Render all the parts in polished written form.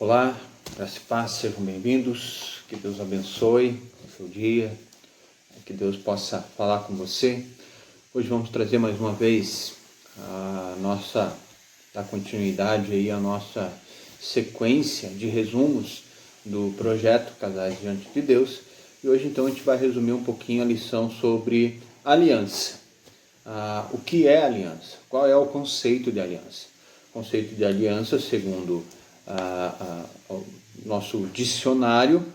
Olá, graça e paz, sejam bem-vindos, que Deus abençoe o seu dia, que Deus possa falar com você. Hoje vamos trazer mais uma vez dar continuidade aí à nossa sequência de resumos do projeto Casais Diante de Deus. E hoje então a gente vai resumir um pouquinho a lição sobre aliança. O que é aliança? Qual é o conceito de aliança? O conceito de aliança, segundo o nosso dicionário,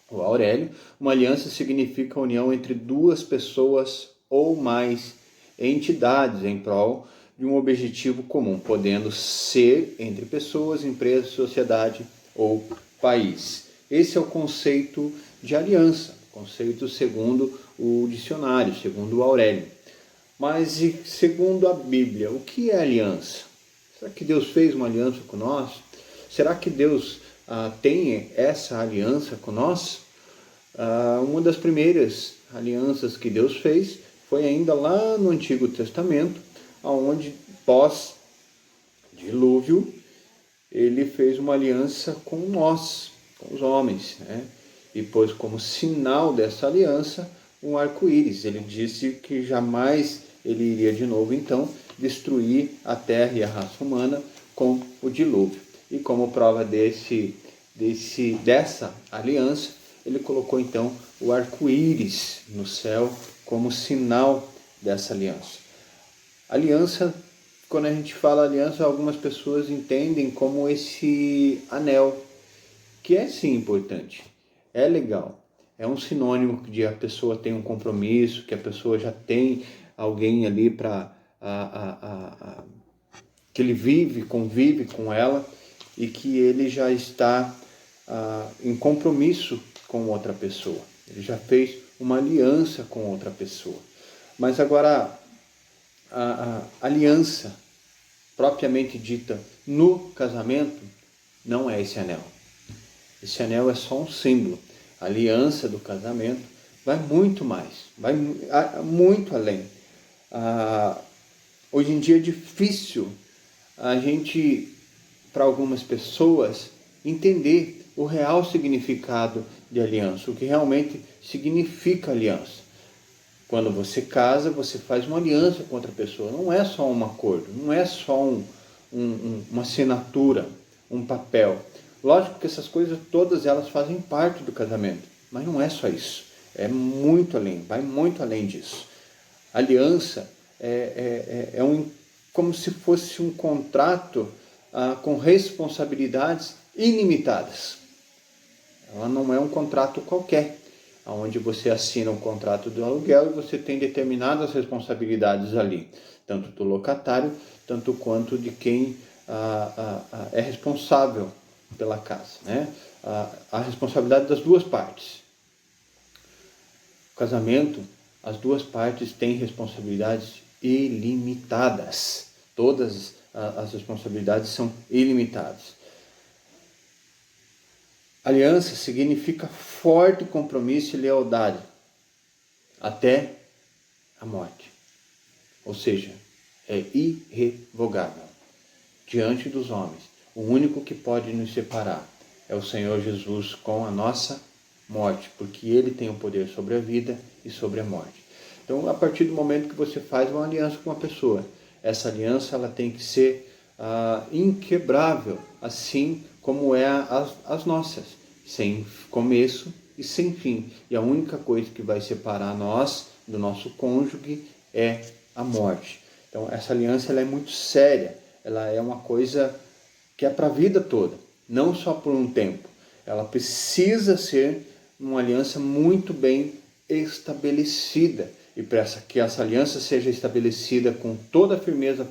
o Aurélio, uma aliança significa a união entre duas pessoas ou mais entidades em prol de um objetivo comum, podendo ser entre pessoas, empresas, sociedade ou país. Esse é o conceito de aliança, conceito segundo o dicionário, segundo o Aurélio. Mas segundo a Bíblia, o que é aliança? Será que Deus fez uma aliança com nós? Será que Deus tem essa aliança com nós? Uma das primeiras alianças que Deus fez foi ainda lá no Antigo Testamento, onde pós-dilúvio, ele fez uma aliança com nós, com os homens, né? E pôs como sinal dessa aliança um arco-íris. Ele disse que jamais ele iria de novo, então, destruir a terra e a raça humana com o dilúvio. E como prova dessa aliança, ele colocou então o arco-íris no céu como sinal dessa aliança. Aliança, quando a gente fala aliança, algumas pessoas entendem como esse anel, que é sim importante, é legal, é um sinônimo de a pessoa tem um compromisso, que a pessoa já tem alguém ali para que ele convive com ela e que ele já está em compromisso com outra pessoa. Ele já fez uma aliança com outra pessoa. Mas agora, a aliança propriamente dita no casamento não é esse anel. Esse anel é só um símbolo. A aliança do casamento vai muito mais, vai muito além. Hoje em dia é difícil a gente, para algumas pessoas, entender o real significado de aliança, o que realmente significa aliança. Quando você casa, você faz uma aliança com outra pessoa, não é só um acordo, não é só uma assinatura, um papel. Lógico que essas coisas todas elas fazem parte do casamento, mas não é só isso, é muito além, vai muito além disso. Aliança é como se fosse um contrato com responsabilidades ilimitadas. Ela não é um contrato qualquer, onde você assina um contrato do aluguel e você tem determinadas responsabilidades ali, tanto do locatário, tanto quanto de quem é responsável pela casa, né? A responsabilidade das duas partes. O casamento, as duas partes têm responsabilidades ilimitadas. Todas as responsabilidades são ilimitadas. Aliança significa forte compromisso e lealdade até a morte. Ou seja, é irrevogável diante dos homens. O único que pode nos separar é o Senhor Jesus com a nossa morte, porque Ele tem o poder sobre a vida e sobre a morte. Então, a partir do momento que você faz uma aliança com uma pessoa, essa aliança ela tem que ser inquebrável, assim como é as nossas, sem começo e sem fim. E a única coisa que vai separar nós do nosso cônjuge é a morte. Então, essa aliança ela é muito séria, ela é uma coisa que é para a vida toda, não só por um tempo. Ela precisa ser uma aliança muito bem estabelecida. E para que essa aliança seja estabelecida com toda a firmeza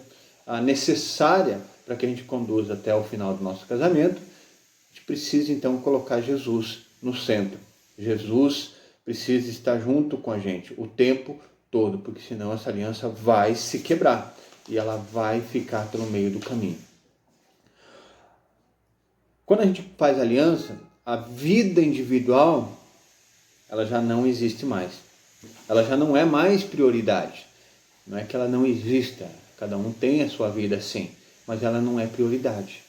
necessária para que a gente conduza até o final do nosso casamento, a gente precisa então colocar Jesus no centro. Jesus precisa estar junto com a gente o tempo todo, porque senão essa aliança vai se quebrar e ela vai ficar pelo meio do caminho. Quando a gente faz aliança, a vida individual ela já não existe mais. Ela já não é mais prioridade. Não é que ela não exista, cada um tem a sua vida sim, mas ela não é prioridade.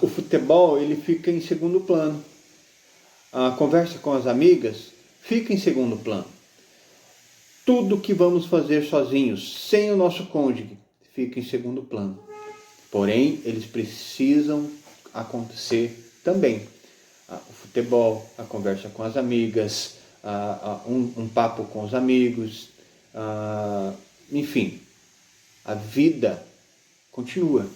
O futebol ele fica em segundo plano. A conversa com as amigas fica em segundo plano. Tudo que vamos fazer sozinhos, sem o nosso cônjuge, fica em segundo plano. Porém, eles precisam acontecer também. O futebol, a conversa com as amigas, um papo com os amigos, enfim, a vida continua.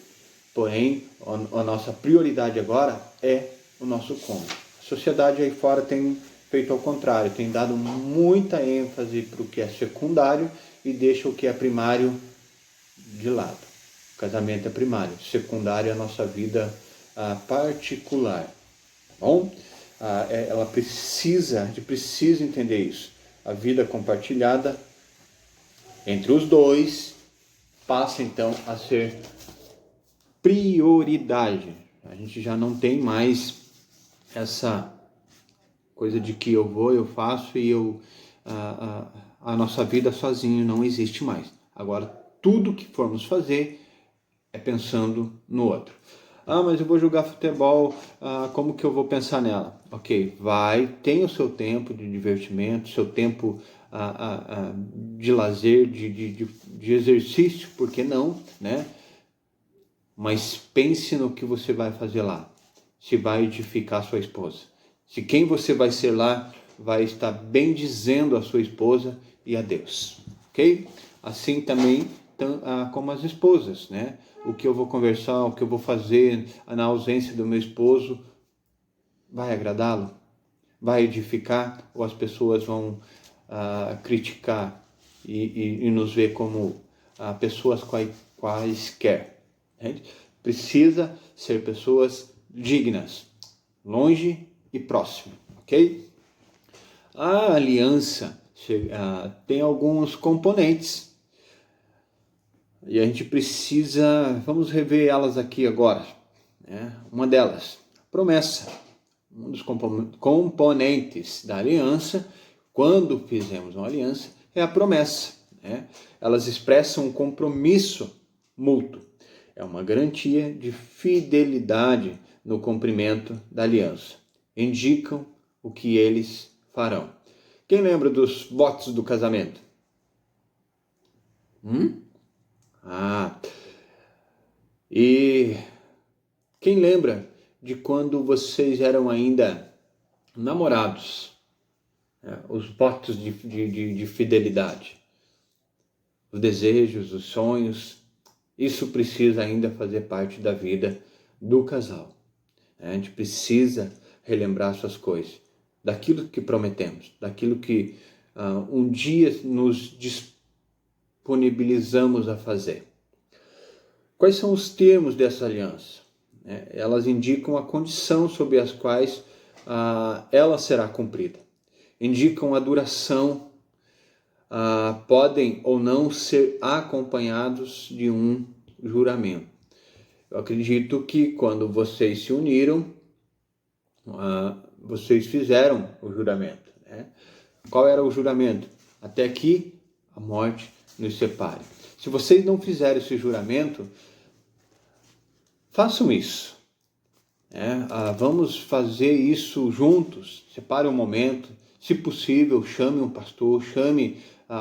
Porém, a nossa prioridade agora é o nosso cônjuge. A sociedade aí fora tem feito ao contrário, tem dado muita ênfase para o que é secundário e deixa o que é primário de lado. O casamento é primário, secundário é a nossa vida particular. Bom, a gente precisa entender isso. A vida compartilhada entre os dois passa então a ser prioridade. A gente já não tem mais essa coisa de que eu vou, eu faço e a nossa vida sozinho não existe mais. Agora, tudo que formos fazer é pensando no outro. Mas eu vou jogar futebol, como que eu vou pensar nela? Ok, tem o seu tempo de divertimento, seu tempo de lazer, de exercício, por que não, né? Mas pense no que você vai fazer lá, se vai edificar sua esposa, se quem você vai ser lá vai estar bendizendo a sua esposa e a Deus, ok? Assim também como as esposas, né? O que eu vou conversar, o que eu vou fazer na ausência do meu esposo, vai agradá-lo? Vai edificar? Ou as pessoas vão criticar e nos ver como pessoas quaisquer? Precisa ser pessoas dignas, longe e próximo, ok? A aliança tem alguns componentes e a gente precisa, vamos rever elas aqui agora, né? Uma delas, promessa. Um dos componentes da aliança, quando fizemos uma aliança, é a promessa, né? Elas expressam um compromisso mútuo. É uma garantia de fidelidade no cumprimento da aliança. Indicam o que eles farão. Quem lembra dos votos do casamento? E quem lembra de quando vocês eram ainda namorados? Os votos de fidelidade. Os desejos, os sonhos. Isso precisa ainda fazer parte da vida do casal. A gente precisa relembrar essas coisas. Daquilo que prometemos. Daquilo que um dia nos disponibilizamos a fazer. Quais são os termos dessa aliança? Elas indicam a condição sob as quais ela será cumprida. Indicam a duração. Podem ou não ser acompanhados de um juramento. Eu acredito que quando vocês se uniram, vocês fizeram o juramento, né? Qual era o juramento? Até que a morte nos separe. Se vocês não fizerem esse juramento, façam isso. Vamos fazer isso juntos. Separe um momento. Se possível, chame um pastor, chame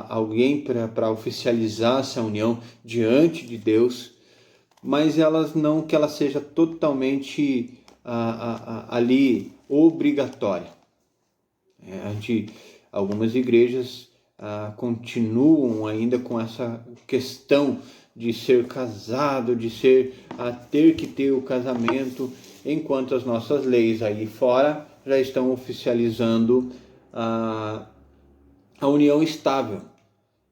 alguém para oficializar essa união diante de Deus, mas que ela seja totalmente ali obrigatória. Algumas igrejas continuam ainda com essa questão de ser casado, de ter que ter o casamento, enquanto as nossas leis aí fora já estão oficializando a união estável,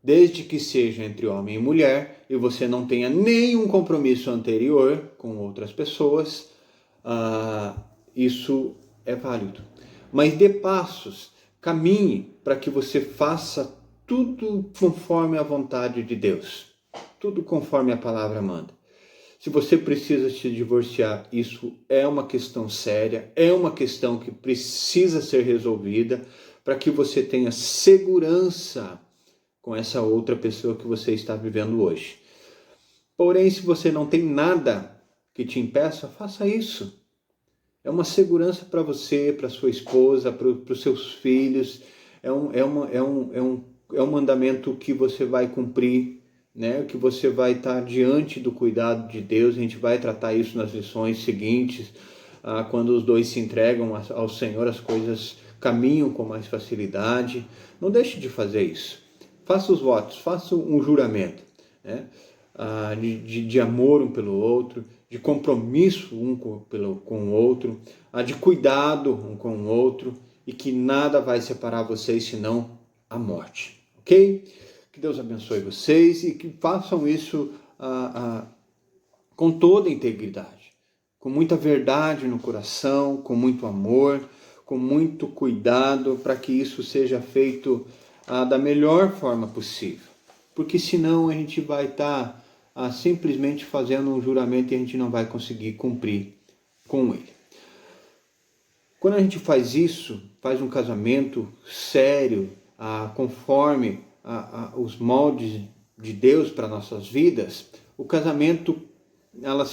desde que seja entre homem e mulher e você não tenha nenhum compromisso anterior com outras pessoas, isso é válido. Mas dê passos, caminhe para que você faça tudo conforme a vontade de Deus, tudo conforme a palavra manda. Se você precisa se divorciar, isso é uma questão séria, é uma questão que precisa ser resolvida para que você tenha segurança com essa outra pessoa que você está vivendo hoje. Porém, se você não tem nada que te impeça, faça isso. É uma segurança para você, para sua esposa, para os seus filhos. É um mandamento que você vai cumprir, né? Que você vai estar diante do cuidado de Deus. A gente vai tratar isso nas lições seguintes. Quando os dois se entregam ao Senhor, as coisas caminham com mais facilidade. Não deixe de fazer isso. Faça os votos, faça um juramento, né? De amor um pelo outro, de compromisso um com o outro, de cuidado um com o outro, e que nada vai separar vocês senão a morte, ok? Que Deus abençoe vocês e que façam isso com toda a integridade, com muita verdade no coração, com muito amor, com muito cuidado, para que isso seja feito da melhor forma possível. Porque senão a gente vai estar simplesmente fazendo um juramento e a gente não vai conseguir cumprir com ele. Quando a gente faz isso, faz um casamento sério, conforme os moldes de Deus para nossas vidas, o casamento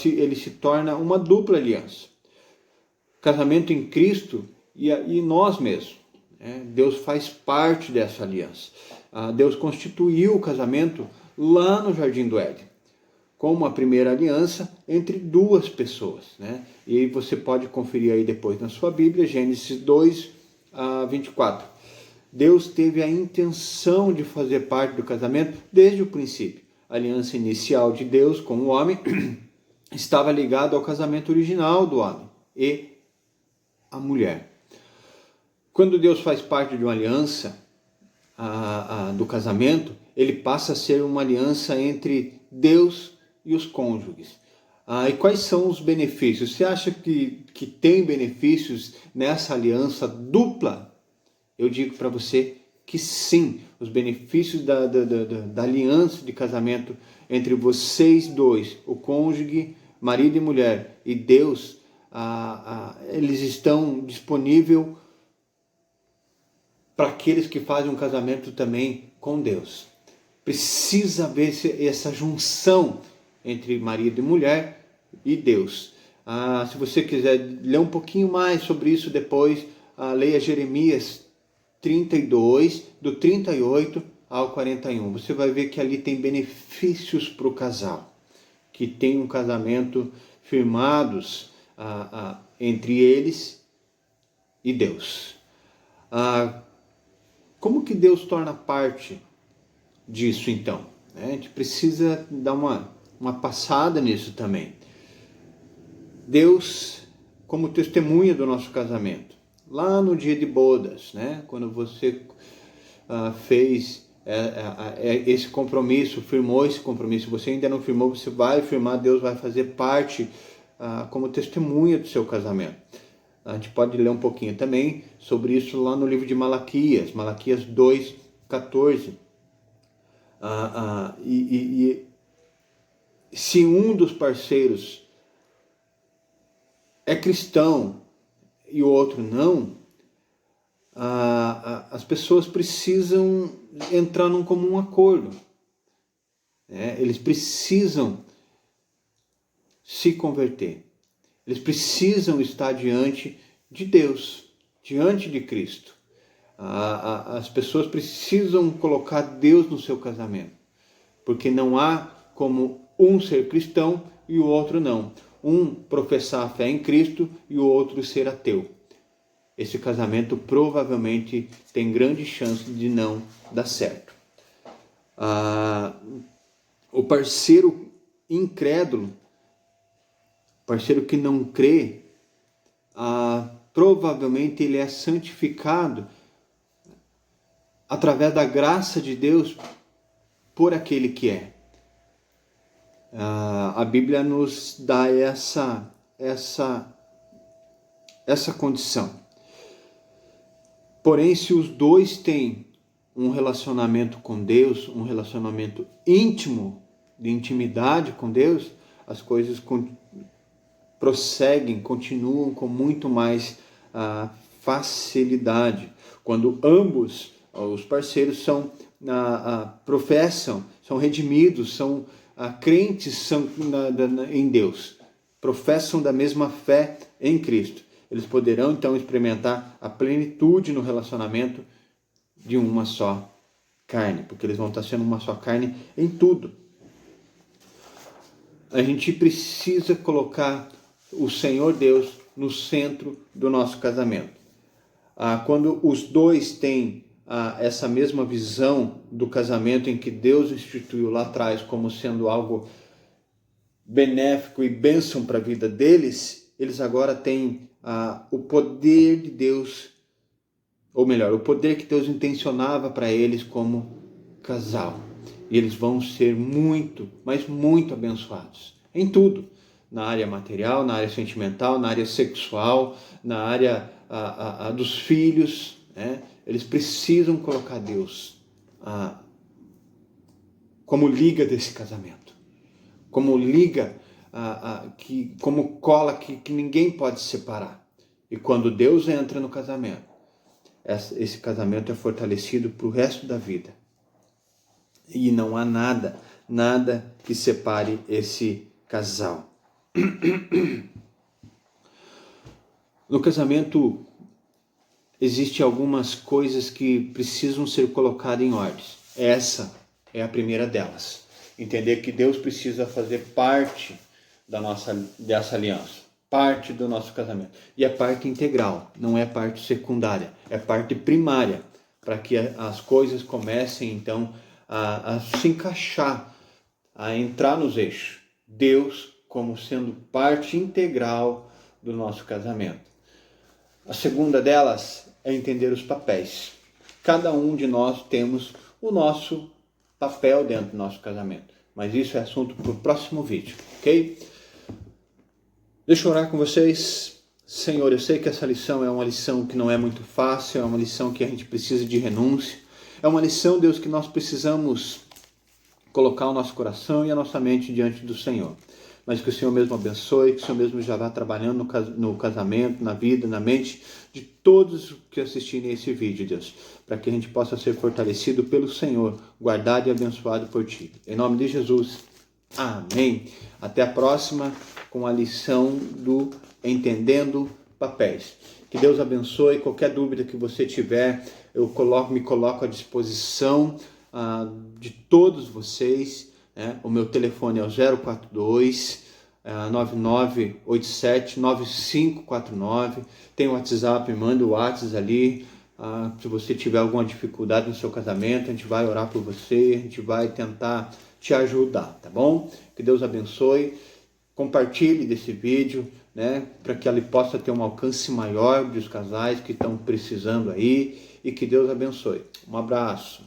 ele se torna uma dupla aliança. Casamento em Cristo e nós mesmos. Deus faz parte dessa aliança. Deus constituiu o casamento lá no Jardim do Éden, como a primeira aliança entre duas pessoas, né? E aí você pode conferir aí depois na sua Bíblia, Gênesis 2, 24. Deus teve a intenção de fazer parte do casamento desde o princípio. A aliança inicial de Deus com o homem estava ligada ao casamento original do homem e a mulher. Quando Deus faz parte de uma aliança do casamento, ele passa a ser uma aliança entre Deus e os cônjuges. E quais são os benefícios? Você acha que tem benefícios nessa aliança dupla? Eu digo para você que sim, os benefícios da aliança de casamento entre vocês dois, o cônjuge, marido e mulher, e Deus, eles estão disponíveis para aqueles que fazem um casamento também com Deus. Precisa haver essa junção entre marido e mulher e Deus. Se você quiser ler um pouquinho mais sobre isso depois, leia Jeremias 32, do 38 ao 41. Você vai ver que ali tem benefícios para o casal, que tem um casamento firmados entre eles e Deus. Como que Deus torna parte disso então? A gente precisa dar uma passada nisso também. Deus, como testemunha do nosso casamento, lá no dia de bodas, né? Quando você fez esse compromisso, firmou esse compromisso, você ainda não firmou, você vai firmar, Deus vai fazer parte como testemunha do seu casamento. A gente pode ler um pouquinho também sobre isso lá no livro de Malaquias, Malaquias 2, 14. Se um dos parceiros é cristão e o outro não, as pessoas precisam entrar num comum acordo. Eles precisam se converter. Eles precisam estar diante de Deus, diante de Cristo. As pessoas precisam colocar Deus no seu casamento, porque não há como um ser cristão e o outro não. Um professar a fé em Cristo e o outro ser ateu. Esse casamento provavelmente tem grande chance de não dar certo. O parceiro incrédulo, parceiro que não crê, provavelmente ele é santificado através da graça de Deus por aquele que é. A Bíblia nos dá essa condição. Porém, se os dois têm um relacionamento com Deus, um relacionamento íntimo, de intimidade com Deus, as coisas prosseguem, continuam com muito mais facilidade. Quando ambos os parceiros professam, são redimidos, são crentes em Deus. professam da mesma fé em Cristo. Eles poderão então experimentar a plenitude no relacionamento de uma só carne, porque eles vão estar sendo uma só carne em tudo. A gente precisa colocar o Senhor Deus no centro do nosso casamento. Quando os dois têm essa mesma visão do casamento em que Deus instituiu lá atrás como sendo algo benéfico e bênção para a vida deles, eles agora têm o poder de Deus, ou melhor, o poder que Deus intencionava para eles como casal. E eles vão ser muito, mas muito abençoados em tudo. Na área material, na área sentimental, na área sexual, na área dos filhos, né? Eles precisam colocar Deus como liga desse casamento, como liga, como cola que ninguém pode separar. E quando Deus entra no casamento, esse casamento é fortalecido para o resto da vida. E não há nada que separe esse casal. No casamento, existem algumas coisas que precisam ser colocadas em ordem. Essa é a primeira delas. Entender que Deus precisa fazer parte dessa aliança, parte do nosso casamento. E é parte integral, não é parte secundária, é parte primária, para que as coisas comecem então a se encaixar, a entrar nos eixos. Deus como sendo parte integral do nosso casamento. A segunda delas é entender os papéis. Cada um de nós temos o nosso papel dentro do nosso casamento. Mas isso é assunto para o próximo vídeo, ok? Deixa eu orar com vocês. Senhor, eu sei que essa lição é uma lição que não é muito fácil, é uma lição que a gente precisa de renúncia. É uma lição, Deus, que nós precisamos colocar o nosso coração e a nossa mente diante do Senhor. Mas que o Senhor mesmo abençoe, que o Senhor mesmo já vá trabalhando no casamento, na vida, na mente de todos que assistirem esse vídeo, Deus, para que a gente possa ser fortalecido pelo Senhor, guardado e abençoado por Ti. Em nome de Jesus, amém. Até a próxima com a lição do Entendendo Papéis. Que Deus abençoe. Qualquer dúvida que você tiver, me coloco à disposição de todos vocês. O meu telefone é o 042 9987 9549. Tem o WhatsApp, manda o WhatsApp ali. Se você tiver alguma dificuldade no seu casamento, a gente vai orar por você, a gente vai tentar te ajudar, tá bom? Que Deus abençoe. Compartilhe desse vídeo, para que ele possa ter um alcance maior dos casais que estão precisando aí, e que Deus abençoe. Um abraço.